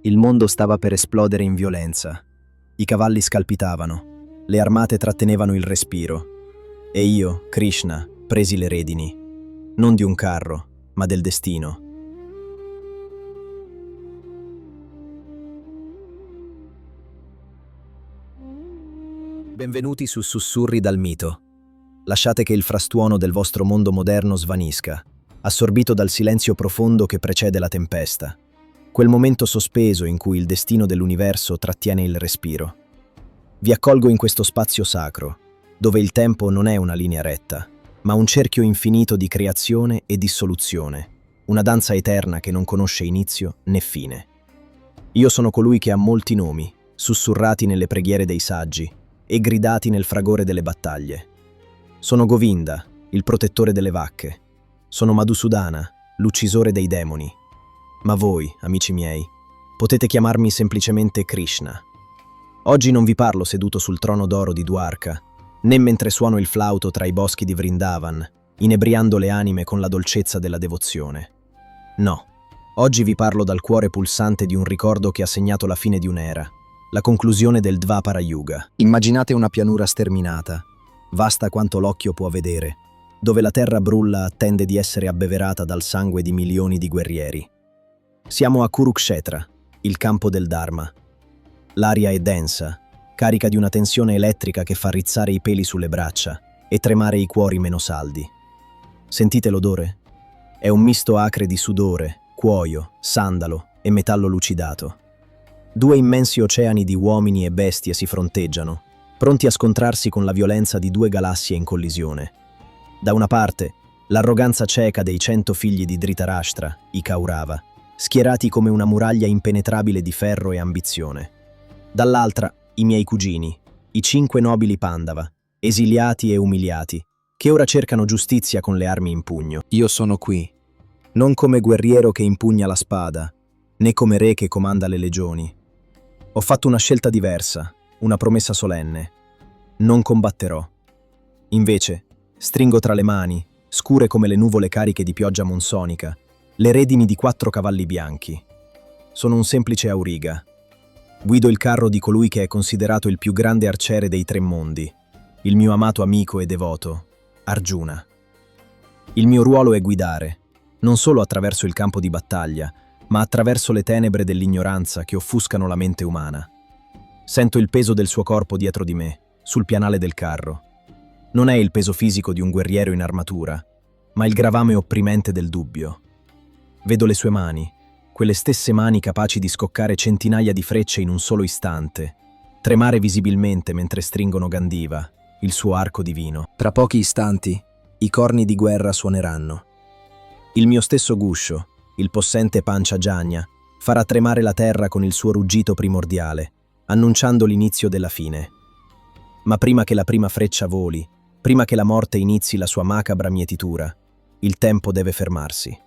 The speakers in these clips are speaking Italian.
Il mondo stava per esplodere in violenza. I cavalli scalpitavano, le armate trattenevano il respiro. E io, Krishna, presi le redini, non di un carro, ma del destino. Benvenuti su Sussurri dal mito. Lasciate che il frastuono del vostro mondo moderno svanisca, assorbito dal silenzio profondo che precede la tempesta. Quel momento sospeso in cui il destino dell'universo trattiene il respiro. Vi accolgo in questo spazio sacro, dove il tempo non è una linea retta, ma un cerchio infinito di creazione e dissoluzione, una danza eterna che non conosce inizio né fine. Io sono colui che ha molti nomi, sussurrati nelle preghiere dei saggi e gridati nel fragore delle battaglie. Sono Govinda, il protettore delle vacche. Sono Madhusudana, l'uccisore dei demoni. Ma voi, amici miei, potete chiamarmi semplicemente Krishna. Oggi non vi parlo seduto sul trono d'oro di Dwarka, né mentre suono il flauto tra i boschi di Vrindavan, inebriando le anime con la dolcezza della devozione. No, oggi vi parlo dal cuore pulsante di un ricordo che ha segnato la fine di un'era, la conclusione del Dvapara Yuga. Immaginate una pianura sterminata, vasta quanto l'occhio può vedere, dove la terra brulla attende di essere abbeverata dal sangue di milioni di guerrieri. Siamo a Kurukshetra, il campo del Dharma. L'aria è densa, carica di una tensione elettrica che fa rizzare i peli sulle braccia e tremare i cuori meno saldi. Sentite l'odore? È un misto acre di sudore, cuoio, sandalo e metallo lucidato. Due immensi oceani di uomini e bestie si fronteggiano, pronti a scontrarsi con la violenza di due galassie in collisione. Da una parte, l'arroganza cieca dei 100 figli di Dhritarashtra, i Kaurava, schierati come una muraglia impenetrabile di ferro e ambizione. Dall'altra, i miei cugini, i 5 nobili Pandava, esiliati e umiliati, che ora cercano giustizia con le armi in pugno. Io sono qui, non come guerriero che impugna la spada, né come re che comanda le legioni. Ho fatto una scelta diversa, una promessa solenne. Non combatterò. Invece, stringo tra le mani, scure come le nuvole cariche di pioggia monsonica, le redini di 4 cavalli bianchi. Sono un semplice auriga. Guido il carro di colui che è considerato il più grande arciere dei 3 mondi, il mio amato amico e devoto, Arjuna. Il mio ruolo è guidare, non solo attraverso il campo di battaglia, ma attraverso le tenebre dell'ignoranza che offuscano la mente umana. Sento il peso del suo corpo dietro di me, sul pianale del carro. Non è il peso fisico di un guerriero in armatura, ma il gravame opprimente del dubbio. Vedo le sue mani, quelle stesse mani capaci di scoccare centinaia di frecce in un solo istante, tremare visibilmente mentre stringono Gandiva, il suo arco divino. Tra pochi istanti, i corni di guerra suoneranno. Il mio stesso guscio, il possente Panchajanya, farà tremare la terra con il suo ruggito primordiale, annunciando l'inizio della fine. Ma prima che la prima freccia voli, prima che la morte inizi la sua macabra mietitura, il tempo deve fermarsi.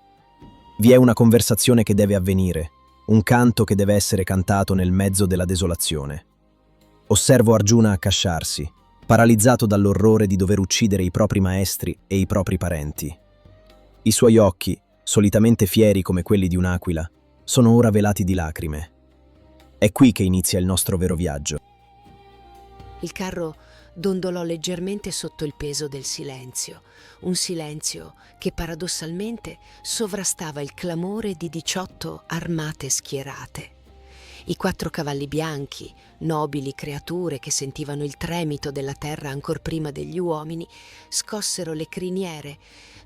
Vi è una conversazione che deve avvenire, un canto che deve essere cantato nel mezzo della desolazione. Osservo Arjuna accasciarsi, paralizzato dall'orrore di dover uccidere i propri maestri e i propri parenti. I suoi occhi, solitamente fieri come quelli di un'aquila, sono ora velati di lacrime. È qui che inizia il nostro vero viaggio. Il carro dondolò leggermente sotto il peso del silenzio, un silenzio che paradossalmente sovrastava il clamore di 18 armate schierate. I 4 cavalli bianchi, nobili creature che sentivano il tremito della terra ancor prima degli uomini, scossero le criniere,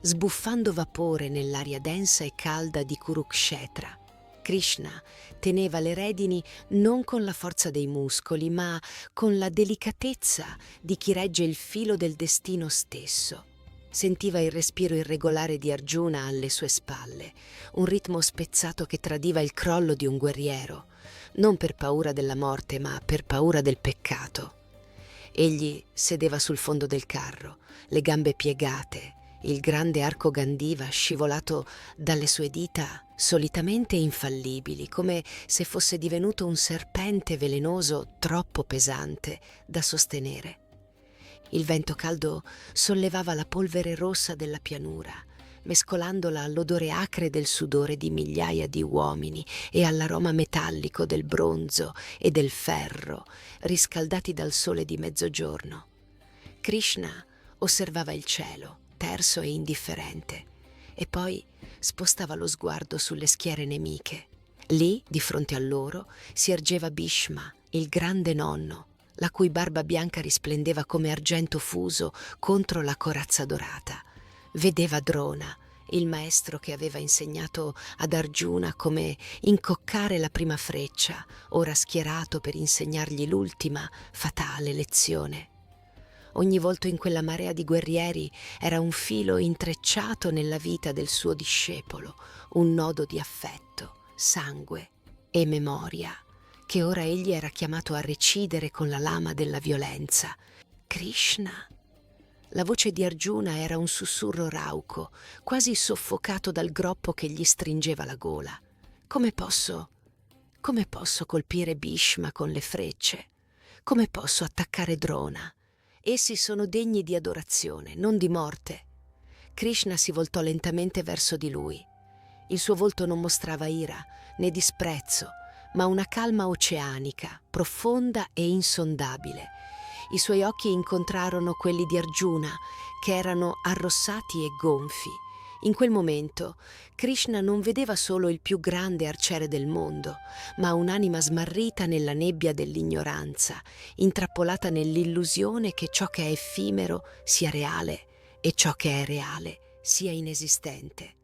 sbuffando vapore nell'aria densa e calda di Kurukshetra. Krishna teneva le redini non con la forza dei muscoli, ma con la delicatezza di chi regge il filo del destino stesso. Sentiva il respiro irregolare di Arjuna alle sue spalle, un ritmo spezzato che tradiva il crollo di un guerriero, non per paura della morte, ma per paura del peccato. Egli sedeva sul fondo del carro, le gambe piegate, il grande arco Gandiva scivolato dalle sue dita solitamente infallibili, come se fosse divenuto un serpente velenoso troppo pesante da sostenere. Il vento caldo sollevava la polvere rossa della pianura, mescolandola all'odore acre del sudore di migliaia di uomini e all'aroma metallico del bronzo e del ferro, riscaldati dal sole di mezzogiorno. Krishna osservava il cielo, terso e indifferente, e poi spostava lo sguardo sulle schiere nemiche. Lì, di fronte a loro, si ergeva Bhishma, il grande nonno, la cui barba bianca risplendeva come argento fuso contro la corazza dorata. Vedeva Drona, il maestro che aveva insegnato ad Arjuna come incoccare la prima freccia, ora schierato per insegnargli l'ultima, fatale lezione. Ogni volto in quella marea di guerrieri era un filo intrecciato nella vita del suo discepolo, un nodo di affetto, sangue e memoria, che ora egli era chiamato a recidere con la lama della violenza. Krishna. La voce di Arjuna era un sussurro rauco, quasi soffocato dal groppo che gli stringeva la gola. Come posso colpire Bhishma con le frecce? Come posso attaccare Drona? Essi sono degni di adorazione, non di morte. Krishna si voltò lentamente verso di lui. Il suo volto non mostrava ira né disprezzo, ma una calma oceanica, profonda e insondabile. I suoi occhi incontrarono quelli di Arjuna, che erano arrossati e gonfi. In quel momento Krishna non vedeva solo il più grande arciere del mondo, ma un'anima smarrita nella nebbia dell'ignoranza, intrappolata nell'illusione che ciò che è effimero sia reale e ciò che è reale sia inesistente.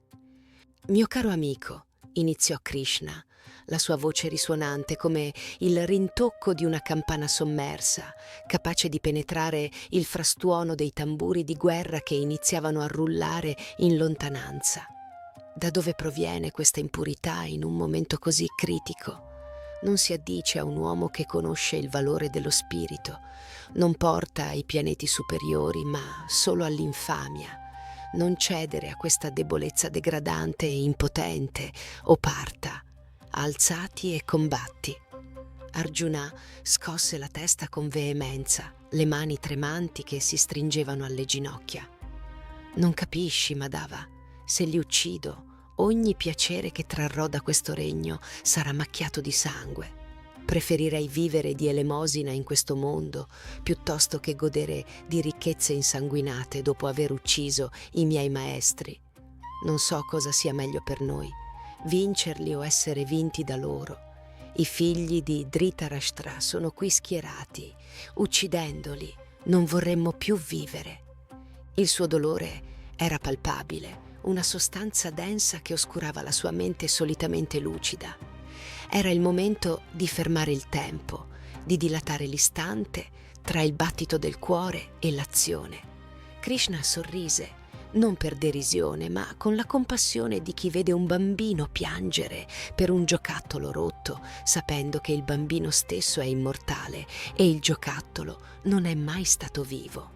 «Mio caro amico», iniziò Krishna, la sua voce risuonante come il rintocco di una campana sommersa, capace di penetrare il frastuono dei tamburi di guerra che iniziavano a rullare in lontananza. Da dove proviene questa impurità in un momento così critico? Non si addice a un uomo che conosce il valore dello spirito, non porta ai pianeti superiori, ma solo all'infamia. Non cedere a questa debolezza degradante e impotente, o parta. Alzati e combatti. Arjuna scosse la testa con veemenza, le mani tremanti che si stringevano alle ginocchia. Non capisci, Madhava, se li uccido, ogni piacere che trarrò da questo regno sarà macchiato di sangue. Preferirei vivere di elemosina in questo mondo piuttosto che godere di ricchezze insanguinate dopo aver ucciso i miei maestri. Non so cosa sia meglio per noi, vincerli o essere vinti da loro. I figli di Dhritarashtra sono qui schierati. Uccidendoli non vorremmo più vivere. Il suo dolore era palpabile, una sostanza densa che oscurava la sua mente solitamente lucida. Era il momento di fermare il tempo, di dilatare l'istante tra il battito del cuore e l'azione. Krishna sorrise, non per derisione, ma con la compassione di chi vede un bambino piangere per un giocattolo rotto, sapendo che il bambino stesso è immortale e il giocattolo non è mai stato vivo.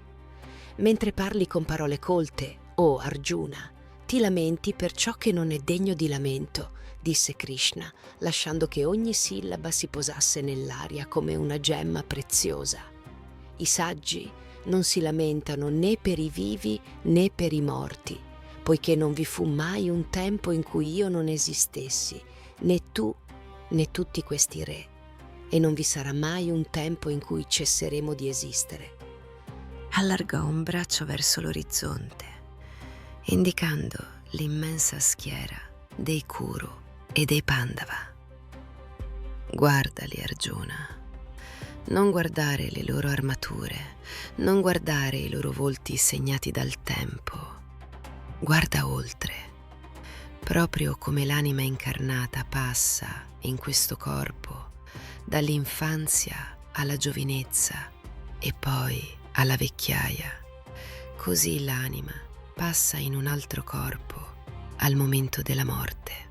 Mentre parli con parole colte, o Arjuna, ti lamenti per ciò che non è degno di lamento, disse Krishna, lasciando che ogni sillaba si posasse nell'aria come una gemma preziosa. I saggi non si lamentano né per i vivi né per i morti, poiché non vi fu mai un tempo in cui io non esistessi, né tu né tutti questi re, e non vi sarà mai un tempo in cui cesseremo di esistere. Allargò un braccio verso l'orizzonte, indicando l'immensa schiera dei Kuru e dei Pandava. Guardali, Arjuna. Non guardare le loro armature, non guardare i loro volti segnati dal tempo. Guarda oltre, proprio come l'anima incarnata passa in questo corpo dall'infanzia alla giovinezza e poi alla vecchiaia. Così l'anima passa in un altro corpo al momento della morte.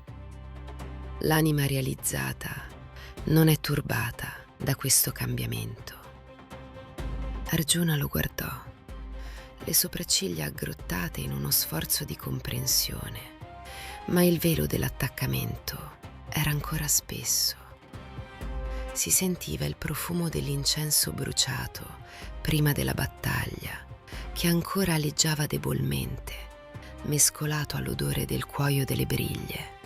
L'anima realizzata non è turbata da questo cambiamento. Arjuna lo guardò, le sopracciglia aggrottate in uno sforzo di comprensione, ma il velo dell'attaccamento era ancora spesso. Si sentiva il profumo dell'incenso bruciato prima della battaglia, che ancora aleggiava debolmente mescolato all'odore del cuoio delle briglie.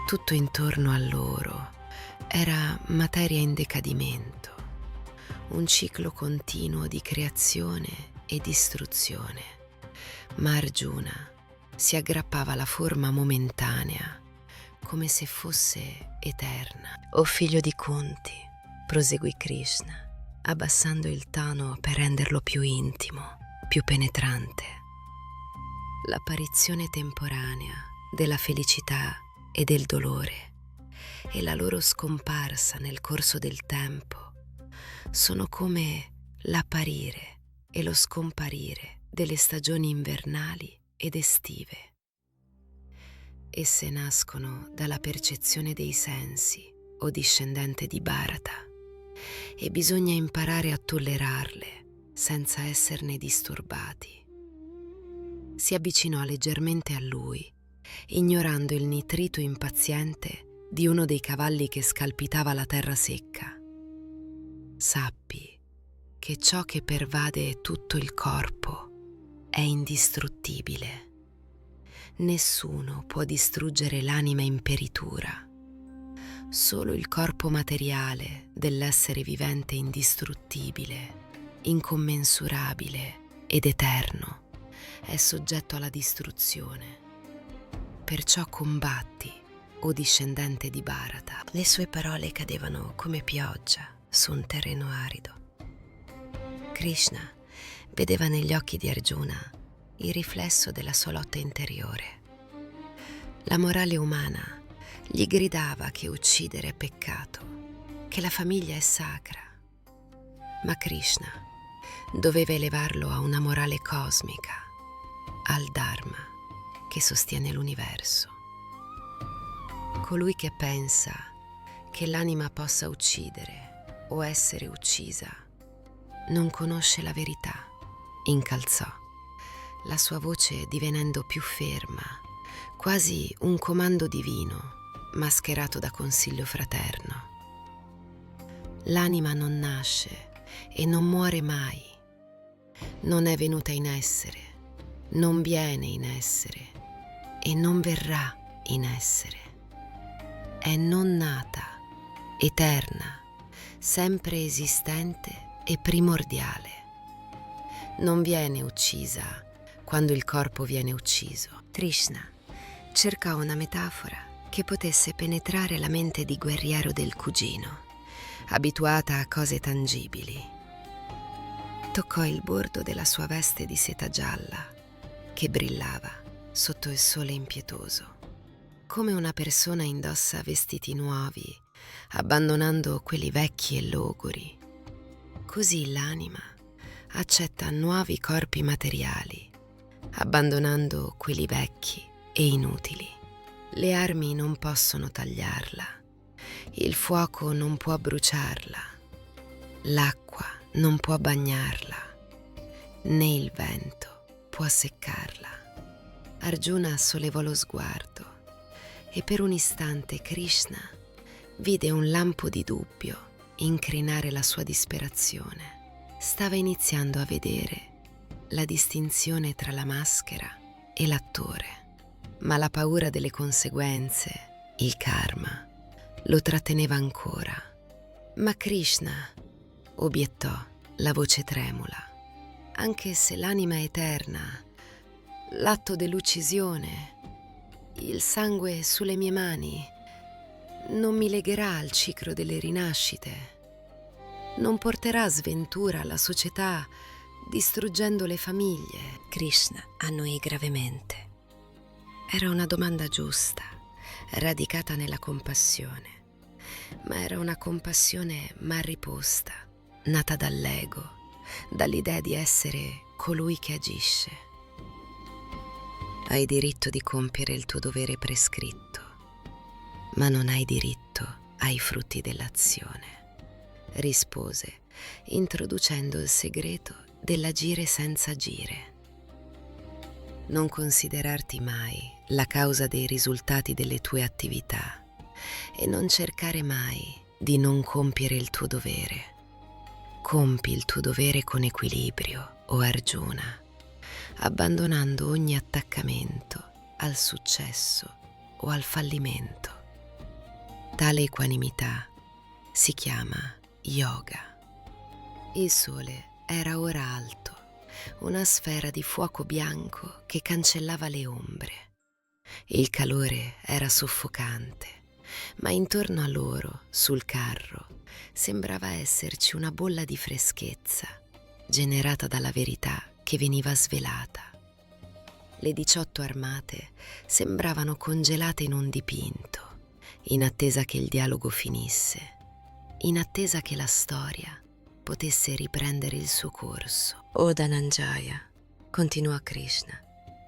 Tutto intorno a loro era materia in decadimento, un ciclo continuo di creazione e distruzione, ma Arjuna si aggrappava alla forma momentanea come se fosse eterna. O figlio di Kunti, proseguì Krishna, abbassando il tono per renderlo più intimo, più penetrante. L'apparizione temporanea della felicità e del dolore e la loro scomparsa nel corso del tempo sono come l'apparire e lo scomparire delle stagioni invernali ed estive. Esse nascono dalla percezione dei sensi o discendente di Bharata e bisogna imparare a tollerarle senza esserne disturbati. Si avvicinò leggermente a lui, ignorando il nitrito impaziente di uno dei cavalli che scalpitava la terra secca. Sappi che ciò che pervade tutto il corpo è indistruttibile. Nessuno può distruggere l'anima in peritura. Solo il corpo materiale dell'essere vivente indistruttibile, incommensurabile ed eterno è soggetto alla distruzione. Perciò combatti, o discendente di Bharata. Le sue parole cadevano come pioggia su un terreno arido. Krishna vedeva negli occhi di Arjuna il riflesso della sua lotta interiore. La morale umana gli gridava che uccidere è peccato, che la famiglia è sacra. Ma Krishna doveva elevarlo a una morale cosmica, al Dharma che sostiene l'universo. Colui che pensa che l'anima possa uccidere o essere uccisa non conosce la verità, incalzò, la sua voce divenendo più ferma, quasi un comando divino mascherato da consiglio fraterno. L'anima non nasce e non muore mai, non è venuta in essere, non viene in essere e non verrà in essere. È non nata, eterna, sempre esistente e primordiale. Non viene uccisa quando il corpo viene ucciso. Krishna cercò una metafora che potesse penetrare la mente di guerriero del cugino, abituata a cose tangibili. Toccò il bordo della sua veste di seta gialla, che brillava sotto il sole impietoso. Come una persona indossa vestiti nuovi, abbandonando quelli vecchi e logori, così l'anima accetta nuovi corpi materiali, abbandonando quelli vecchi e inutili. Le armi non possono tagliarla, il fuoco non può bruciarla, l'acqua non può bagnarla, né il vento può seccarla. Arjuna sollevò lo sguardo e per un istante Krishna vide un lampo di dubbio incrinare la sua disperazione. Stava iniziando a vedere la distinzione tra la maschera e l'attore, ma la paura delle conseguenze, il karma, lo tratteneva ancora. Ma Krishna, obiettò la voce tremula, anche se l'anima è eterna, l'atto dell'uccisione, il sangue sulle mie mani, non mi legherà al ciclo delle rinascite, non porterà sventura alla società distruggendo le famiglie. Krishna annuì gravemente. Era una domanda giusta, radicata nella compassione, ma era una compassione mal riposta, nata dall'ego, dall'idea di essere colui che agisce. Hai diritto di compiere il tuo dovere prescritto, ma non hai diritto ai frutti dell'azione, rispose, introducendo il segreto dell'agire senza agire. Non considerarti mai la causa dei risultati delle tue attività e non cercare mai di non compiere il tuo dovere. Compi il tuo dovere con equilibrio, o Arjuna. abbandonando ogni attaccamento al successo o al fallimento. Tale equanimità si chiama yoga. Il sole era ora alto, una sfera di fuoco bianco che cancellava le ombre. Il calore era soffocante, ma intorno a loro, sul carro, sembrava esserci una bolla di freschezza, generata dalla verità che veniva svelata. Le 18 armate sembravano congelate in un dipinto, in attesa che il dialogo finisse, in attesa che la storia potesse riprendere il suo corso. O Dhananjaya, continuò Krishna,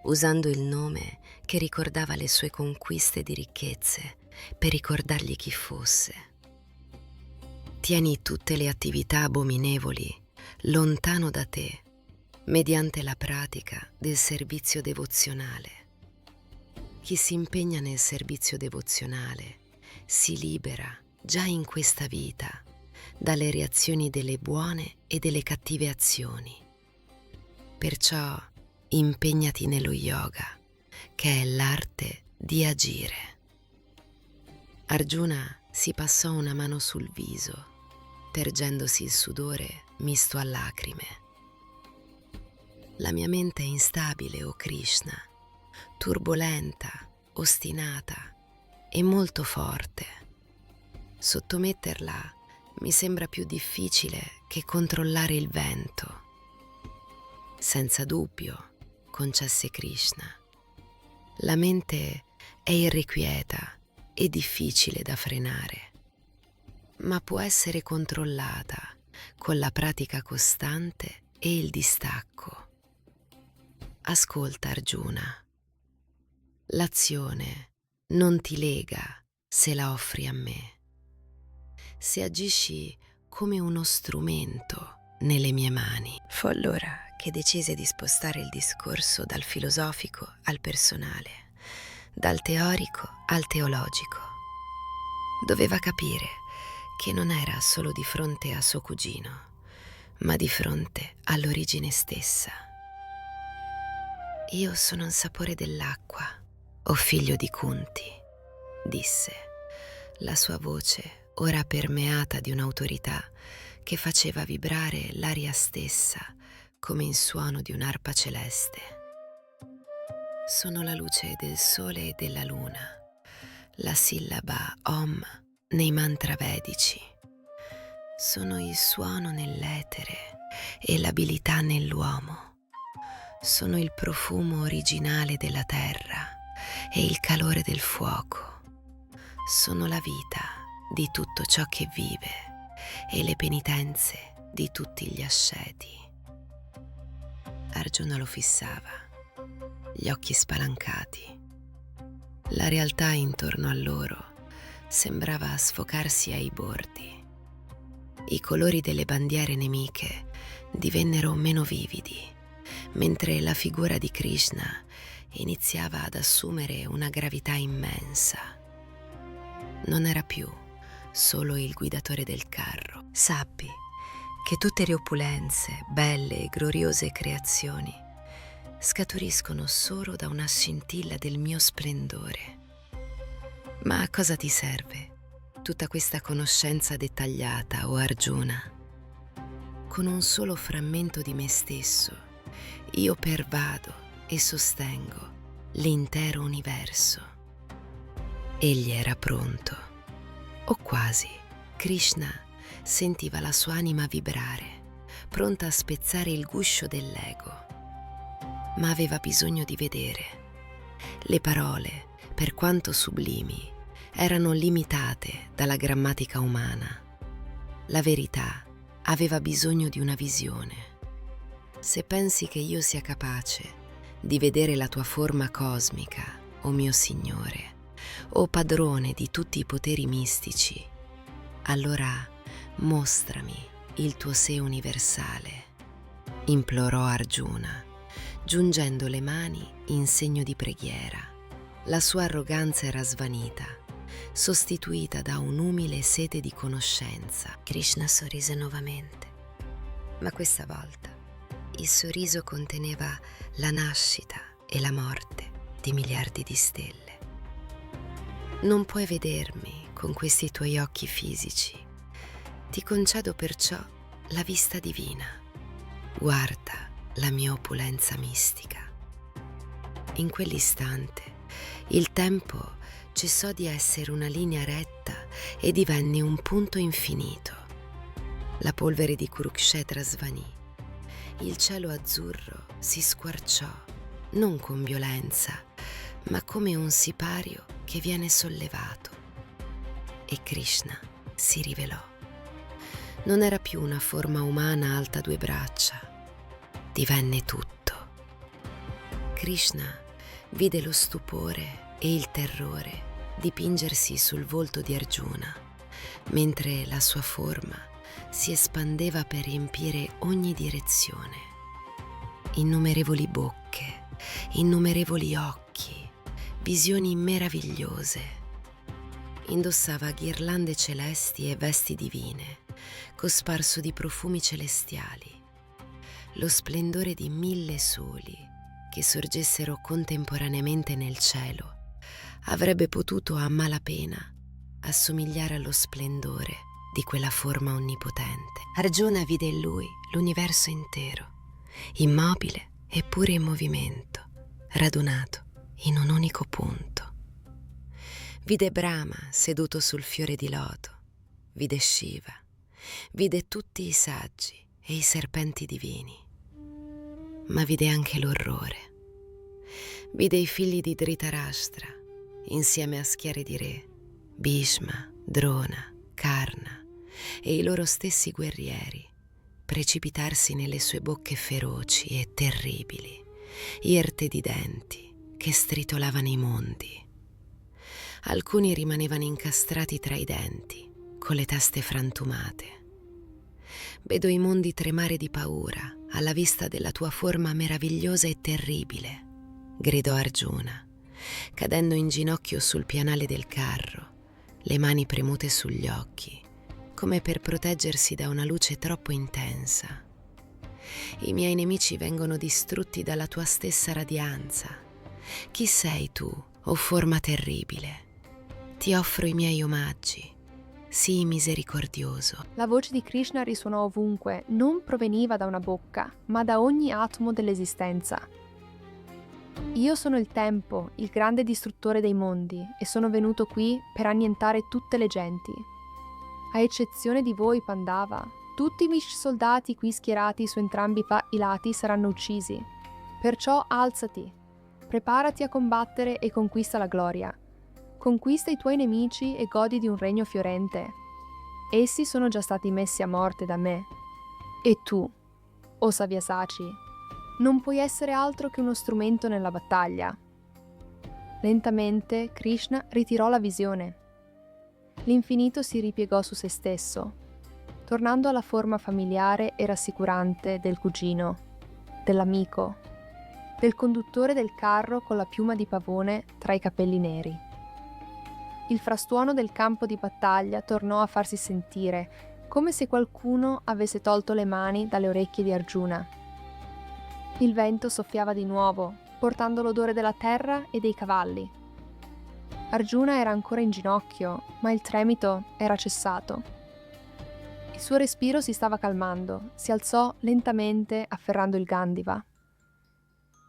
usando il nome che ricordava le sue conquiste di ricchezze per ricordargli chi fosse. Tieni tutte le attività abominevoli lontano da te, mediante la pratica del servizio devozionale. Chi si impegna nel servizio devozionale si libera già in questa vita dalle reazioni delle buone e delle cattive azioni. Perciò impegnati nello yoga, che è l'arte di agire. Arjuna si passò una mano sul viso, tergendosi il sudore misto a lacrime. La mia mente è instabile, o Krishna, turbolenta, ostinata e molto forte. Sottometterla mi sembra più difficile che controllare il vento. Senza dubbio, concesse Krishna, la mente è irrequieta e difficile da frenare, ma può essere controllata con la pratica costante e il distacco. Ascolta, Arjuna, l'azione non ti lega se la offri a me. Se agisci come uno strumento nelle mie mani. Fu allora che decise di spostare il discorso dal filosofico al personale, dal teorico al teologico. Doveva capire che non era solo di fronte a suo cugino, ma di fronte all'origine stessa. Io sono il sapore dell'acqua, o figlio di Kunti, disse, la sua voce ora permeata di un'autorità che faceva vibrare l'aria stessa come il suono di un'arpa celeste. Sono la luce del sole e della luna, la sillaba Om nei mantra vedici. Sono il suono nell'etere e l'abilità nell'uomo. Sono il profumo originale della terra e il calore del fuoco. Sono la vita di tutto ciò che vive e le penitenze di tutti gli asceti. Arjuna lo fissava, gli occhi spalancati. La realtà intorno a loro sembrava sfocarsi ai bordi. I colori delle bandiere nemiche divennero meno vividi, mentre la figura di Krishna iniziava ad assumere una gravità immensa. Non era più solo il guidatore del carro. Sappi che tutte le opulenze, belle e gloriose creazioni scaturiscono solo da una scintilla del mio splendore. Ma a cosa ti serve tutta questa conoscenza dettagliata, o Arjuna? Con un solo frammento di me stesso, io pervado e sostengo l'intero universo. Egli era pronto, o quasi. Krishna sentiva la sua anima vibrare, pronta a spezzare il guscio dell'ego. Ma aveva bisogno di vedere. Le parole, per quanto sublimi, erano limitate dalla grammatica umana. La verità aveva bisogno di una visione. Se pensi che io sia capace di vedere la tua forma cosmica, o mio Signore, o padrone di tutti i poteri mistici, allora mostrami il tuo sé universale, implorò Arjuna, giungendo le mani in segno di preghiera. La sua arroganza era svanita, sostituita da un'umile sete di conoscenza. Krishna sorrise nuovamente, ma questa volta Il sorriso conteneva la nascita e la morte di miliardi di stelle. Non puoi vedermi con questi tuoi occhi fisici. Ti concedo perciò la vista divina. Guarda la mia opulenza mistica. In quell'istante il tempo cessò di essere una linea retta e divenne un punto infinito. La polvere di Kurukshetra svanì. Il cielo azzurro si squarciò, non con violenza, ma come un sipario che viene sollevato. E Krishna si rivelò. Non era più una forma umana alta 2 braccia, divenne tutto. Krishna vide lo stupore e il terrore dipingersi sul volto di Arjuna, mentre la sua forma si espandeva per riempire ogni direzione. Innumerevoli bocche, innumerevoli occhi, visioni meravigliose. Indossava ghirlande celesti e vesti divine, cosparso di profumi celestiali. Lo splendore di 1000 soli che sorgessero contemporaneamente nel cielo avrebbe potuto a malapena assomigliare allo splendore di quella forma onnipotente. Arjuna vide in lui l'universo intero, immobile eppure in movimento, radunato in un unico punto. Vide Brahma seduto sul fiore di loto, vide Shiva, vide tutti i saggi e i serpenti divini, ma vide anche l'orrore. Vide i figli di Dhritarashtra insieme a schiere di re, Bhishma, Drona, Karna e i loro stessi guerrieri precipitarsi nelle sue bocche feroci e terribili, irte di denti che stritolavano i mondi. Alcuni rimanevano incastrati tra i denti, con le teste frantumate. Vedo i mondi tremare di paura alla vista della tua forma meravigliosa e terribile, gridò Arjuna, cadendo in ginocchio sul pianale del carro, le mani premute sugli occhi, come per proteggersi da una luce troppo intensa. I miei nemici vengono distrutti dalla tua stessa radianza. Chi sei tu, o forma terribile? Ti offro i miei omaggi. Sii misericordioso. La voce di Krishna risuonò ovunque, non proveniva da una bocca, ma da ogni atomo dell'esistenza. Io sono il tempo, il grande distruttore dei mondi, e sono venuto qui per annientare tutte le genti. A eccezione di voi, Pandava, tutti i miei soldati qui schierati su entrambi i lati saranno uccisi. Perciò alzati, preparati a combattere e conquista la gloria. Conquista i tuoi nemici e godi di un regno fiorente. Essi sono già stati messi a morte da me. E tu, o Savyasachi, non puoi essere altro che uno strumento nella battaglia. Lentamente Krishna ritirò la visione. L'infinito si ripiegò su se stesso, tornando alla forma familiare e rassicurante del cugino, dell'amico, del conduttore del carro con la piuma di pavone tra i capelli neri. Il frastuono del campo di battaglia tornò a farsi sentire, come se qualcuno avesse tolto le mani dalle orecchie di Arjuna. Il vento soffiava di nuovo, portando l'odore della terra e dei cavalli. Arjuna era ancora in ginocchio, ma il tremito era cessato. Il suo respiro si stava calmando, si alzò lentamente afferrando il Gandiva.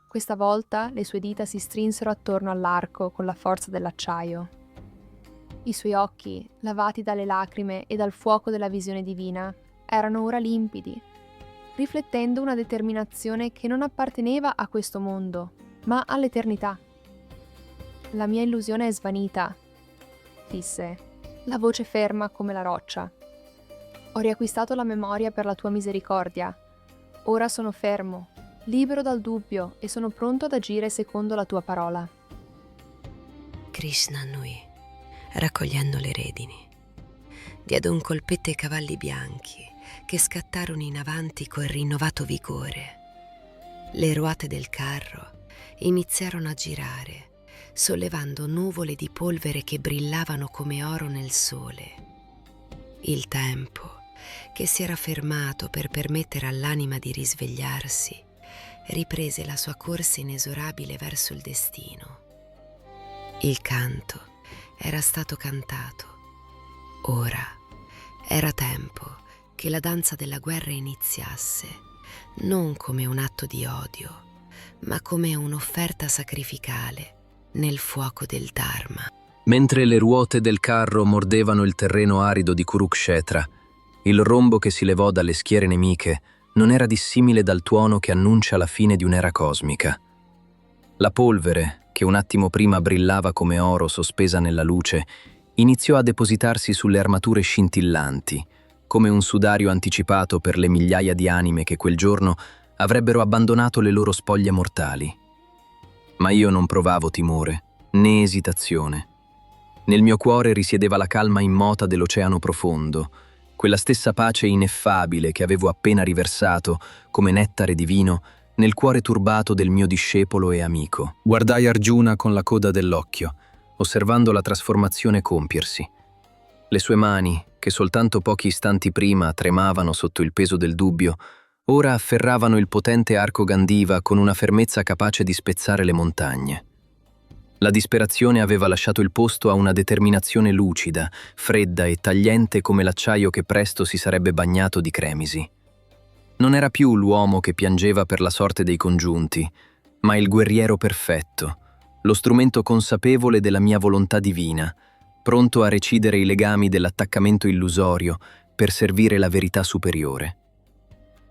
Questa volta le sue dita si strinsero attorno all'arco con la forza dell'acciaio. I suoi occhi, lavati dalle lacrime e dal fuoco della visione divina, erano ora limpidi, riflettendo una determinazione che non apparteneva a questo mondo, ma all'eternità. La mia illusione è svanita, disse, la voce ferma come la roccia. Ho riacquistato la memoria per la tua misericordia. Ora sono fermo, libero dal dubbio e sono pronto ad agire secondo la tua parola. Krishna annui, raccogliendo le redini. Diede un colpetto ai cavalli bianchi che scattarono in avanti con rinnovato vigore. Le ruote del carro iniziarono a girare, sollevando nuvole di polvere che brillavano come oro nel sole. Il tempo che si era fermato per permettere all'anima di risvegliarsi, riprese la sua corsa inesorabile verso il destino. Il canto era stato cantato. Ora era tempo che la danza della guerra iniziasse, non come un atto di odio, ma come un'offerta sacrificale nel fuoco del Dharma. Mentre le ruote del carro mordevano il terreno arido di Kurukshetra, il rombo che si levò dalle schiere nemiche non era dissimile dal tuono che annuncia la fine di un'era cosmica. La polvere, che un attimo prima brillava come oro sospesa nella luce, iniziò a depositarsi sulle armature scintillanti, come un sudario anticipato per le migliaia di anime che quel giorno avrebbero abbandonato le loro spoglie mortali. Ma io non provavo timore, né esitazione. Nel mio cuore risiedeva la calma immota dell'oceano profondo, quella stessa pace ineffabile che avevo appena riversato, come nettare divino, nel cuore turbato del mio discepolo e amico. Guardai Arjuna con la coda dell'occhio, osservando la trasformazione compiersi. Le sue mani, che soltanto pochi istanti prima tremavano sotto il peso del dubbio, ora afferravano il potente arco Gandiva con una fermezza capace di spezzare le montagne. La disperazione aveva lasciato il posto a una determinazione lucida, fredda e tagliente come l'acciaio che presto si sarebbe bagnato di cremisi. Non era più l'uomo che piangeva per la sorte dei congiunti, ma il guerriero perfetto, lo strumento consapevole della mia volontà divina, pronto a recidere i legami dell'attaccamento illusorio per servire la verità superiore.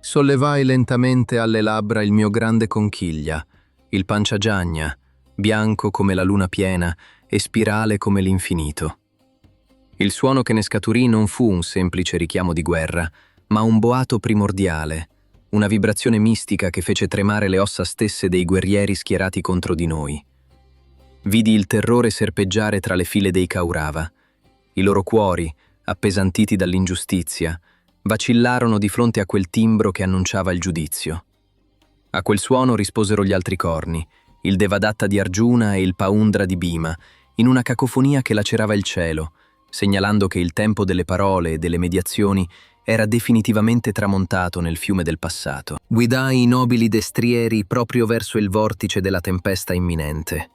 Sollevai lentamente alle labbra il mio grande conchiglia, il Panchajanya, bianco come la luna piena e spirale come l'infinito. Il suono che ne scaturì non fu un semplice richiamo di guerra, ma un boato primordiale, una vibrazione mistica che fece tremare le ossa stesse dei guerrieri schierati contro di noi. Vidi il terrore serpeggiare tra le file dei Kaurava. I loro cuori, appesantiti dall'ingiustizia, vacillarono di fronte a quel timbro che annunciava il giudizio. A quel suono risposero gli altri corni, il Devadatta di Arjuna e il Paundra di Bhima, in una cacofonia che lacerava il cielo, segnalando che il tempo delle parole e delle mediazioni era definitivamente tramontato nel fiume del passato. Guidai i nobili destrieri proprio verso il vortice della tempesta imminente.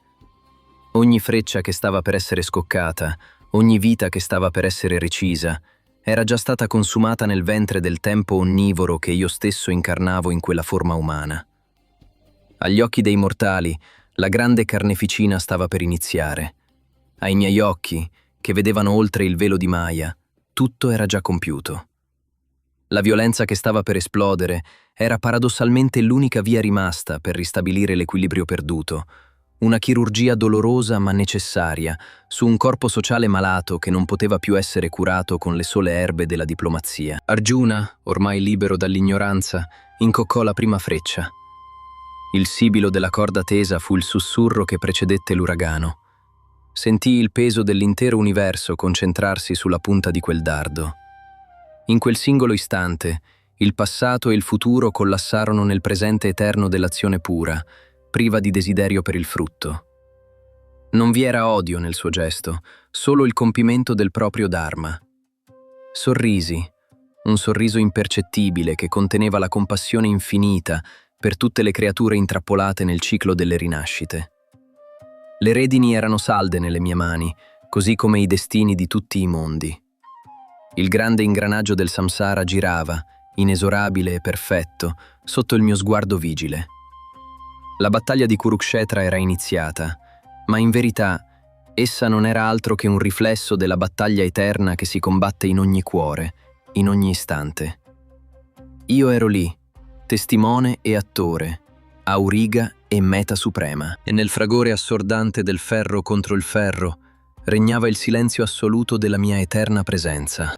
Ogni freccia che stava per essere scoccata, ogni vita che stava per essere recisa, era già stata consumata nel ventre del tempo onnivoro che io stesso incarnavo in quella forma umana. Agli occhi dei mortali, la grande carneficina stava per iniziare. Ai miei occhi, che vedevano oltre il velo di Maya, tutto era già compiuto. La violenza che stava per esplodere era paradossalmente l'unica via rimasta per ristabilire l'equilibrio perduto, una chirurgia dolorosa ma necessaria su un corpo sociale malato che non poteva più essere curato con le sole erbe della diplomazia. Arjuna, ormai libero dall'ignoranza, incoccò la prima freccia. Il sibilo della corda tesa fu il sussurro che precedette l'uragano. Sentii il peso dell'intero universo concentrarsi sulla punta di quel dardo. In quel singolo istante, il passato e il futuro collassarono nel presente eterno dell'azione pura, priva di desiderio per il frutto. Non vi era odio nel suo gesto, solo il compimento del proprio Dharma. Sorrisi, un sorriso impercettibile che conteneva la compassione infinita per tutte le creature intrappolate nel ciclo delle rinascite. Le redini erano salde nelle mie mani, così come i destini di tutti i mondi. Il grande ingranaggio del samsara girava, inesorabile e perfetto, sotto il mio sguardo vigile. La battaglia di Kurukshetra era iniziata, ma in verità essa non era altro che un riflesso della battaglia eterna che si combatte in ogni cuore, in ogni istante. Io ero lì, testimone e attore, auriga e meta suprema, e nel fragore assordante del ferro contro il ferro regnava il silenzio assoluto della mia eterna presenza.